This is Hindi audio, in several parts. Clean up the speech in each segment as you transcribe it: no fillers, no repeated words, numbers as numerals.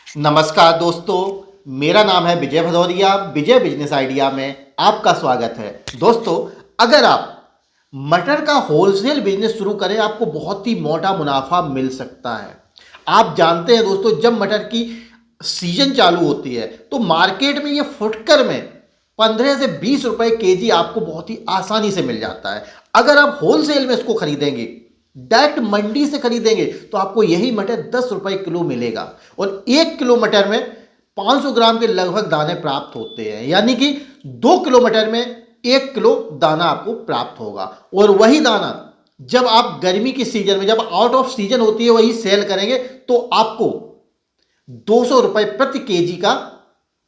नमस्कार दोस्तों, मेरा नाम है विजय भदौरिया। विजय बिजनेस आइडिया में आपका स्वागत है। दोस्तों, अगर आप मटर का होलसेल बिजनेस शुरू करें, आपको बहुत ही मोटा मुनाफा मिल सकता है। आप जानते हैं दोस्तों, जब मटर की सीजन चालू होती है तो मार्केट में ये फुटकर में 15 से 20 रुपए केजी आपको बहुत ही आसानी से मिल जाता है। अगर आप होलसेल में इसको खरीदेंगे, डायरेक्ट मंडी से खरीदेंगे, तो आपको यही मटर 10 रुपए किलो मिलेगा और 1 किलो मटर में 500 ग्राम के लगभग दाने प्राप्त होते हैं। यानी कि 2 किलो मटर में 1 किलो दाना आपको प्राप्त होगा। और वही दाना जब आप गर्मी की सीजन में, जब आउट ऑफ सीजन होती है, वही सेल करेंगे तो आपको 200 रुपए प्रति केजी का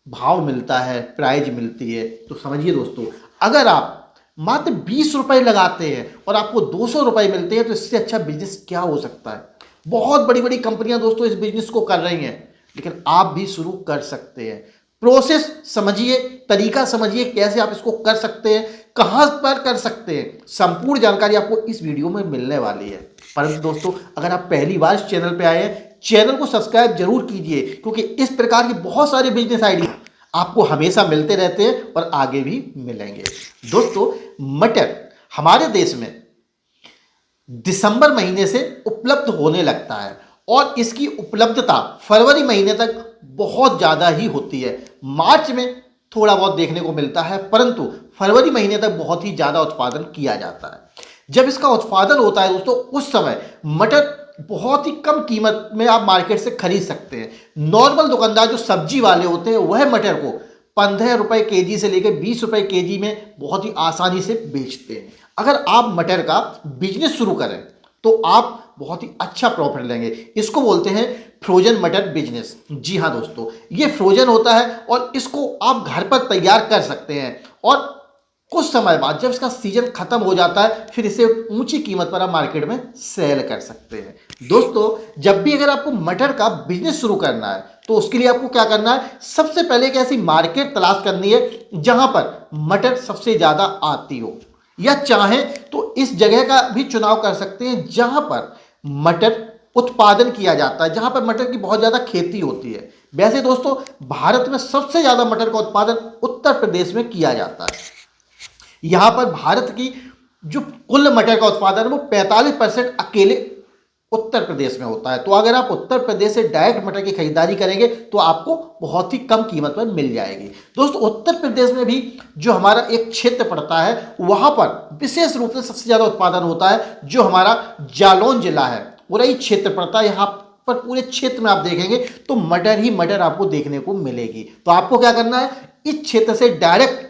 भाव मिलता है, प्राइज मिलती है। तो समझिए दोस्तों, अगर आप मात्र 20 रुपए लगाते हैं और आपको 200 रुपए मिलते हैं, तो इससे अच्छा बिजनेस क्या हो सकता है। बहुत बड़ी बड़ी कंपनियां दोस्तों इस बिजनेस को कर रही हैं, लेकिन आप भी शुरू कर सकते हैं। प्रोसेस समझिए, तरीका समझिए, कैसे आप इसको कर सकते हैं, कहां पर कर सकते हैं। संपूर्ण जानकारी आपको इस वीडियो में मिलने वाली है। परंतु दोस्तों, अगर आप पहली बार इस चैनल पर आए हैं, चैनल को सब्सक्राइब जरूर कीजिए, क्योंकि इस प्रकार की बहुत सारे बिजनेस आइडिया आपको हमेशा मिलते रहते हैं और आगे भी मिलेंगे। दोस्तों, मटर हमारे देश में दिसंबर महीने से उपलब्ध होने लगता है और इसकी उपलब्धता फरवरी महीने तक बहुत ज़्यादा ही होती है। मार्च में थोड़ा बहुत देखने को मिलता है, परंतु फरवरी महीने तक बहुत ही ज़्यादा उत्पादन किया जाता है। जब इसका उत्पादन होता है दोस्तों, उस समय मटर बहुत ही कम कीमत में आप मार्केट से खरीद सकते हैं। नॉर्मल दुकानदार जो सब्जी वाले होते हैं, वह मटर को 15 रुपए केजी से लेकर 20 रुपए केजी में बहुत ही आसानी से बेचते हैं। अगर आप मटर का बिजनेस शुरू करें तो आप बहुत ही अच्छा प्रॉफिट लेंगे। इसको बोलते हैं फ्रोजन मटर बिजनेस। जी हाँ दोस्तों, ये फ्रोजन होता है और इसको आप घर पर तैयार कर सकते हैं और कुछ समय बाद जब इसका सीजन खत्म हो जाता है, फिर इसे ऊंची कीमत पर आप मार्केट में सेल कर सकते हैं। दोस्तों, जब भी अगर आपको मटर का बिजनेस शुरू करना है, तो उसके लिए आपको क्या करना है, सबसे पहले एक ऐसी मार्केट तलाश करनी है जहां पर मटर सबसे ज्यादा आती हो, या चाहे तो इस जगह का भी चुनाव कर सकते हैं जहां पर मटर उत्पादन किया जाता है, जहां पर मटर की बहुत ज्यादा खेती होती है। वैसे दोस्तों, भारत में सबसे ज्यादा मटर का उत्पादन उत्तर प्रदेश में किया जाता है। यहां पर भारत की जो कुल मटर का उत्पादन है, वो 45% अकेले उत्तर प्रदेश में होता है। तो अगर आप उत्तर प्रदेश से डायरेक्ट मटर की खरीदारी करेंगे तो आपको बहुत ही कम कीमत पर मिल जाएगी। दोस्तों, उत्तर प्रदेश में भी जो हमारा एक क्षेत्र पड़ता है, वहां पर विशेष रूप से सबसे ज्यादा उत्पादन होता है, जो हमारा जालौन जिला है, उरई क्षेत्र पड़ता है। यहाँ पर पूरे क्षेत्र में आप देखेंगे तो मटर ही मटर आपको देखने को मिलेगी। तो आपको क्या करना है, इस क्षेत्र से डायरेक्ट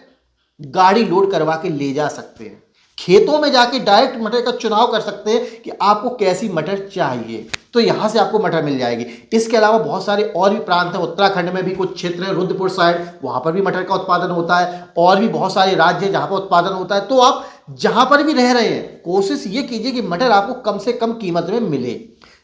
गाड़ी लोड करवा के ले जा सकते हैं। खेतों में जाके डायरेक्ट मटर का चुनाव कर सकते हैं कि आपको कैसी मटर चाहिए, तो यहां से आपको मटर मिल जाएगी। इसके अलावा बहुत सारे और भी प्रांत हैं। उत्तराखंड में भी कुछ क्षेत्र है, रुद्रपुर साइड, वहां पर भी मटर का उत्पादन होता है। और भी बहुत सारे राज्य हैं जहां पर उत्पादन होता है। तो आप जहां पर भी रह रहे हैं, कोशिश ये कीजिए कि मटर आपको कम से कम कीमत में मिले।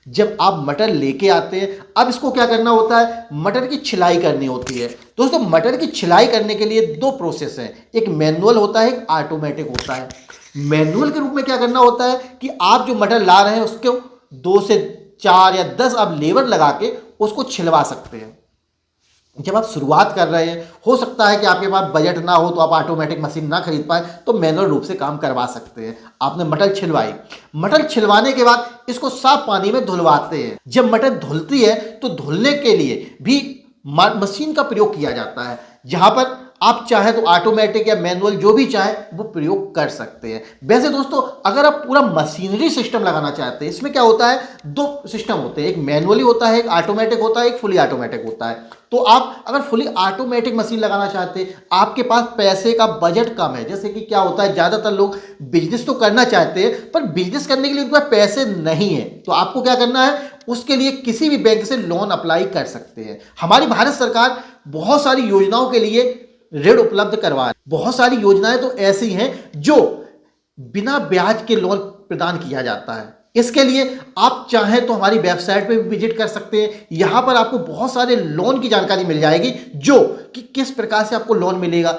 जब आप मटर लेके आते हैं, अब इसको क्या करना होता है, मटर की छिलाई करनी होती है। दोस्तों, मटर की छिलाई करने के लिए दो प्रोसेस हैं, एक मैनुअल होता है, एक ऑटोमेटिक होता है। मैनुअल के रूप में क्या करना होता है कि आप जो मटर ला रहे हैं उसके 2 से 4 या 10 आप लेबर लगा के उसको छिलवा सकते हैं। जब आप शुरुआत कर रहे हैं, हो सकता है कि आपके पास बजट ना हो, तो आप ऑटोमेटिक मशीन ना खरीद पाए, तो मैनुअल रूप से काम करवा सकते हैं। आपने मटर छिलवाई, मटर छिलवाने के बाद इसको साफ पानी में धुलवाते हैं। जब मटर धुलती है तो धुलने के लिए भी मशीन का प्रयोग किया जाता है, जहां पर आप चाहे तो ऑटोमेटिक या मैनुअल जो भी चाहे वो प्रयोग कर सकते हैं। वैसे दोस्तों, अगर आप पूरा मशीनरी सिस्टम लगाना चाहते हैं, इसमें क्या होता है, 2 सिस्टम होते हैं, एक मैनुअली होता है, एक ऑटोमेटिक होता है, एक फुली ऑटोमेटिक होता है। तो आप अगर फुली ऑटोमेटिक मशीन लगाना चाहते हैं, आपके पास पैसे का बजट कम है, जैसे कि क्या होता है, ज्यादातर लोग बिजनेस तो करना चाहते हैं पर बिजनेस करने के लिए उनके पास पैसे नहीं है, तो आपको क्या करना है, उसके लिए किसी भी बैंक से लोन अप्लाई कर सकते हैं। हमारी भारत सरकार बहुत सारी योजनाओं के लिए ऋण उपलब्ध करवा रही है। बहुत सारी योजनाएं तो ऐसी हैं जो बिना ब्याज के लोन प्रदान किया जाता है। इसके लिए आप चाहें तो हमारी वेबसाइट पे भी विजिट कर सकते हैं। यहां पर आपको बहुत सारे लोन की जानकारी मिल जाएगी, जो कि किस प्रकार से आपको लोन मिलेगा।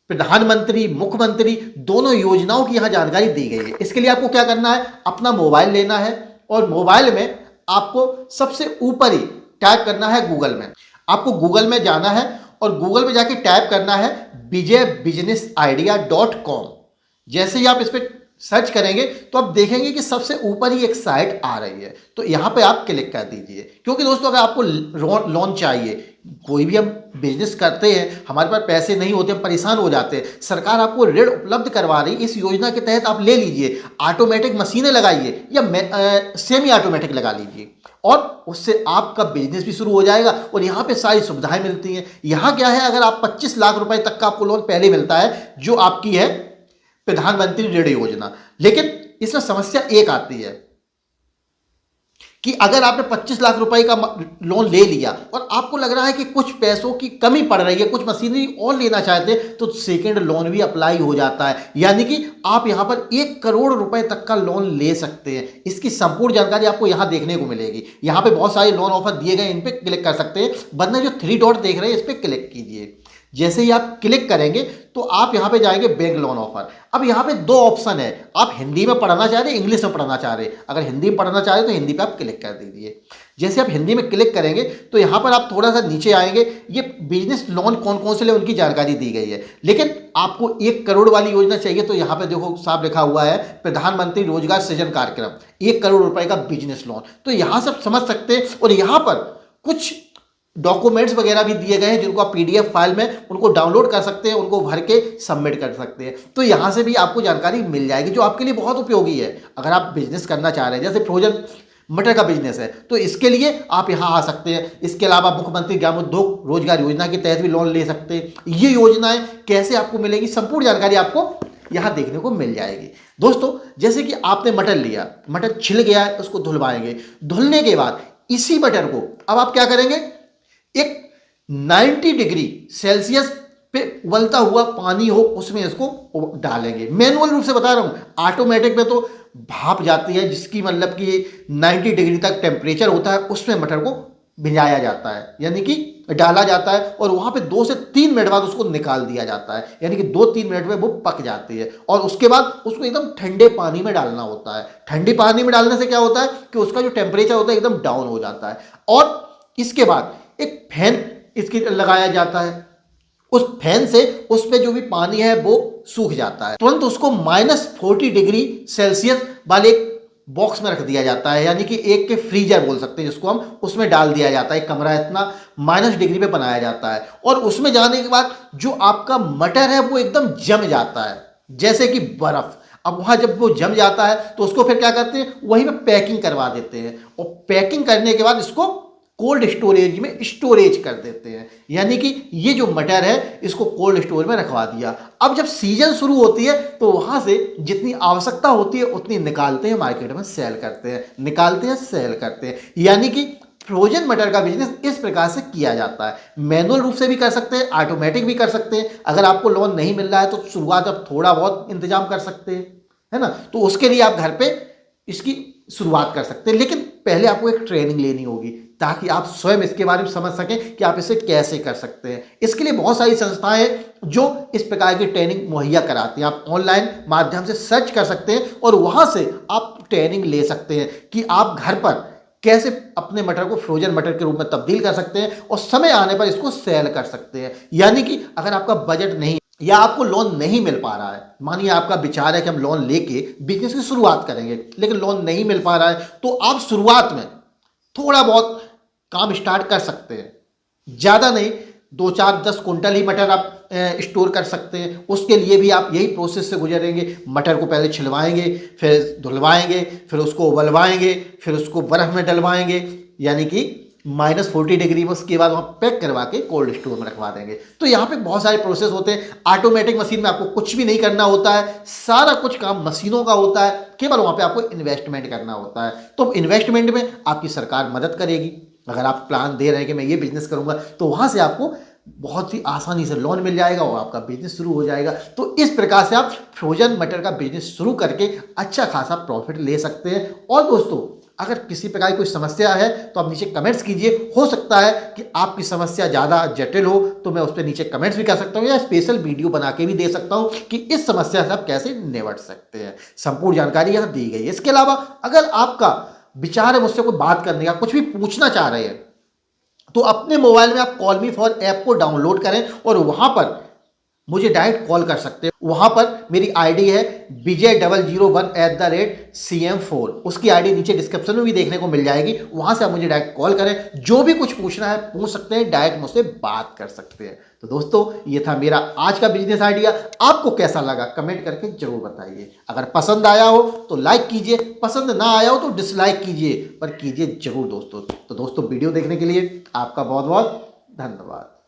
प्रधानमंत्री, मुख्यमंत्री दोनों योजनाओं की यहां जानकारी दी गई है। इसके लिए आपको क्या करना है, अपना मोबाइल लेना है और मोबाइल में आपको सबसे ऊपर ही टाइप करना है गूगल में। आपको गूगल में जाना है और गूगल में जाके टाइप करना है vijaybusinessidea.com। जैसे ही आप इस पर सर्च करेंगे तो आप देखेंगे कि सबसे ऊपर ही एक साइट आ रही है, तो यहां पे आप क्लिक कर दीजिए। क्योंकि दोस्तों, अगर आपको लोन चाहिए, कोई भी हम बिजनेस करते हैं, हमारे पास पैसे नहीं होते, हम परेशान हो जाते हैं, सरकार आपको ऋण उपलब्ध करवा रही, इस योजना के तहत आप ले लीजिए, ऑटोमेटिक मशीनें लगाइए या सेमी ऑटोमेटिक लगा लीजिए और उससे आपका बिजनेस भी शुरू हो जाएगा और यहाँ पे सारी सुविधाएं मिलती हैं। यहाँ क्या है, अगर आप 25 लाख रुपए तक का आपको लोन पहले मिलता है, जो आपकी है प्रधानमंत्री ऋण योजना। लेकिन इसमें समस्या एक आती है कि अगर आपने 25 लाख रुपए का लोन ले लिया और आपको लग रहा है कि कुछ पैसों की कमी पड़ रही है, कुछ मशीनरी और लेना चाहते हैं, तो सेकंड लोन भी अप्लाई हो जाता है। यानी कि आप यहां पर 1 करोड़ रुपए तक का लोन ले सकते हैं। इसकी संपूर्ण जानकारी आपको यहां देखने को मिलेगी। यहां पे बहुत सारे लोन ऑफर दिए गए, इन पे क्लिक कर सकते हैं, वरना जो 3 डॉट देख रहे हैं इस पर क्लिक कीजिए। जैसे ही आप क्लिक करेंगे तो आप यहां पे जाएंगे बैंक लोन ऑफर। अब यहां पे 2 ऑप्शन है, आप हिंदी में पढ़ना चाह रहे हैं, इंग्लिश में पढ़ना चाह रहे हैं। अगर हिंदी में पढ़ना चाह रहे हैं तो हिंदी पे आप क्लिक कर दीजिए। जैसे आप हिंदी में क्लिक करेंगे तो यहां पर आप थोड़ा सा नीचे आएंगे, ये बिजनेस लोन कौन कौन से ले उनकी जानकारी दी गई है। लेकिन आपको 1 करोड़ वाली योजना चाहिए तो यहां पर देखो साफ लिखा हुआ है प्रधानमंत्री रोजगार सृजन कार्यक्रम, 1 करोड़ रुपए का बिजनेस लोन। तो यहां से समझ सकते हैं और यहां पर कुछ डॉक्यूमेंट्स वगैरह भी दिए गए हैं जिनको आप पीडीएफ फाइल में उनको डाउनलोड कर सकते हैं, उनको भर के सबमिट कर सकते हैं। तो यहां से भी आपको जानकारी मिल जाएगी जो आपके लिए बहुत उपयोगी है। अगर आप बिजनेस करना चाह रहे हैं, जैसे फ्रोजन मटर का बिजनेस है, तो इसके लिए आप यहां आ सकते हैं। इसके अलावा मुख्यमंत्री ग्रामोद्योग रोजगार योजना के तहत भी लोन ले सकते हैं। ये योजनाएं कैसे आपको मिलेगी, संपूर्ण जानकारी आपको यहां देखने को मिल जाएगी। दोस्तों, जैसे कि आपने मटर लिया, मटर छिल गया है, उसको धुलवाएंगे। धुलने के बाद इसी मटर को अब आप क्या करेंगे, एक 90 डिग्री सेल्सियस पे उबलता हुआ पानी हो उसमें इसको डालेंगे। मैनुअल रूप से बता रहा हूं, ऑटोमेटिक में तो भाप जाती है, जिसकी मतलब कि 90 डिग्री तक टेम्परेचर होता है, उसमें मटर को भिजाया जाता है, यानी कि डाला जाता है और वहां पे 2 से 3 मिनट बाद उसको निकाल दिया जाता है। यानी कि 2-3 मिनट में वो पक जाती है और उसके बाद उसको एकदम ठंडे पानी में डालना होता है। ठंडे पानी में डालने से क्या होता है कि उसका जो टेम्परेचर होता है एकदम डाउन हो जाता है और इसके बाद एक फैन इसकी लगाया जाता है। उस फैन से उस पे जो भी पानी है वो सूख जाता है। तुरंत उसको -40 डिग्री सेल्सियस वाले बॉक्स में रख दिया जाता है, यानी कि एक के फ्रीजर बोल सकते हैं जिसको हम, उसमें डाल दिया जाता है। कमरा इतना -डिग्री पे बनाया जाता है और उसमें जाने के बाद जो आपका मटर है वो एकदम जम जाता है जैसे कि बर्फ। अब वहां जब वो जम जाता है तो उसको फिर क्या करते हैं, वहीं पे पैकिंग करवा देते हैं और पैकिंग करने के बाद इसको कोल्ड स्टोरेज में स्टोरेज कर देते हैं। यानी कि ये जो मटर है इसको कोल्ड स्टोर में रखवा दिया। अब जब सीजन शुरू होती है तो वहां से जितनी आवश्यकता होती है उतनी निकालते हैं, मार्केट में सेल करते हैं, निकालते हैं सेल करते हैं। यानी कि फ्रोजन मटर का बिजनेस इस प्रकार से किया जाता है। मैनुअल रूप से भी कर सकते हैं, ऑटोमेटिक भी कर सकते हैं। अगर आपको लोन नहीं मिल रहा है तो शुरुआत अब थोड़ा बहुत इंतजाम कर सकते हैं, है ना। तो उसके लिए आप घर पे इसकी शुरुआत कर सकते हैं, लेकिन पहले आपको एक ट्रेनिंग लेनी होगी ताकि आप स्वयं इसके बारे में समझ सकें कि आप इसे कैसे कर सकते हैं। इसके लिए बहुत सारी संस्थाएं हैं जो इस प्रकार की ट्रेनिंग मुहैया कराती हैं। आप ऑनलाइन माध्यम से सर्च कर सकते हैं और वहां से आप ट्रेनिंग ले सकते हैं कि आप घर पर कैसे अपने मटर को फ्रोजन मटर के रूप में तब्दील कर सकते हैं और समय आने पर इसको सेल कर सकते हैं। यानी कि अगर आपका बजट नहीं या आपको लोन नहीं मिल पा रहा है, मानिए आपका विचार है कि हम लोन लेके बिजनेस की शुरुआत करेंगे लेकिन लोन नहीं मिल पा रहा है, तो आप शुरुआत में थोड़ा बहुत काम स्टार्ट कर सकते हैं। ज़्यादा नहीं, 2-4-10 कुंटल ही मटर आप स्टोर कर सकते हैं। उसके लिए भी आप यही प्रोसेस से गुजरेंगे। मटर को पहले छिलवाएंगे, फिर धुलवाएंगे, फिर उसको उबलवाएंगे, फिर उसको बर्फ़ में डलवाएंगे, यानी कि -40 डिग्री में। उसके बाद वहाँ पैक करवा के कोल्ड स्टोर में रखवा देंगे। तो यहाँ पे बहुत सारे प्रोसेस होते हैं। ऑटोमेटिक मशीन में आपको कुछ भी नहीं करना होता है, सारा कुछ काम मशीनों का होता है, केवल वहाँ पे आपको इन्वेस्टमेंट करना होता है। तो इन्वेस्टमेंट में आपकी सरकार मदद करेगी। अगर आप प्लान दे रहे हैं कि मैं ये बिजनेस करूँगा तो वहाँ से आपको बहुत ही आसानी से लोन मिल जाएगा और आपका बिजनेस शुरू हो जाएगा। तो इस प्रकार से आप फ्रोजन मटर का बिजनेस शुरू करके अच्छा खासा प्रॉफिट ले सकते हैं। और दोस्तों, अगर किसी प्रकार की कोई समस्या है तो आप नीचे कमेंट्स कीजिए। हो सकता है कि आपकी समस्या ज़्यादा जटिल हो तो मैं उस पर नीचे कमेंट्स भी कर सकता हूँ या स्पेशल वीडियो बना के भी दे सकता हूँ कि इस समस्या से आप कैसे निपट सकते हैं। संपूर्ण जानकारी यहाँ दी गई है। इसके अलावा अगर आपका विचार है मुझसे कोई बात करने का, कुछ भी पूछना चाह रहे हैं तो अपने मोबाइल में आप कॉल मी फॉर ऐप को डाउनलोड करें और वहां पर मुझे डायरेक्ट कॉल कर सकते हैं। वहां पर मेरी आईडी है Vijay001@CM4। उसकी आईडी नीचे डिस्क्रिप्शन में भी देखने को मिल जाएगी, वहां से आप मुझे डायरेक्ट कॉल करें, जो भी कुछ पूछना है पूछ सकते हैं, डायरेक्ट मुझसे बात कर सकते हैं। तो दोस्तों ये था मेरा आज का बिजनेस आइडिया। आपको कैसा लगा कमेंट करके जरूर बताइए। अगर पसंद आया हो तो लाइक कीजिए, पसंद ना आया हो तो डिसलाइक कीजिए, पर कीजिए जरूर दोस्तों। तो दोस्तों वीडियो देखने के लिए आपका बहुत बहुत धन्यवाद।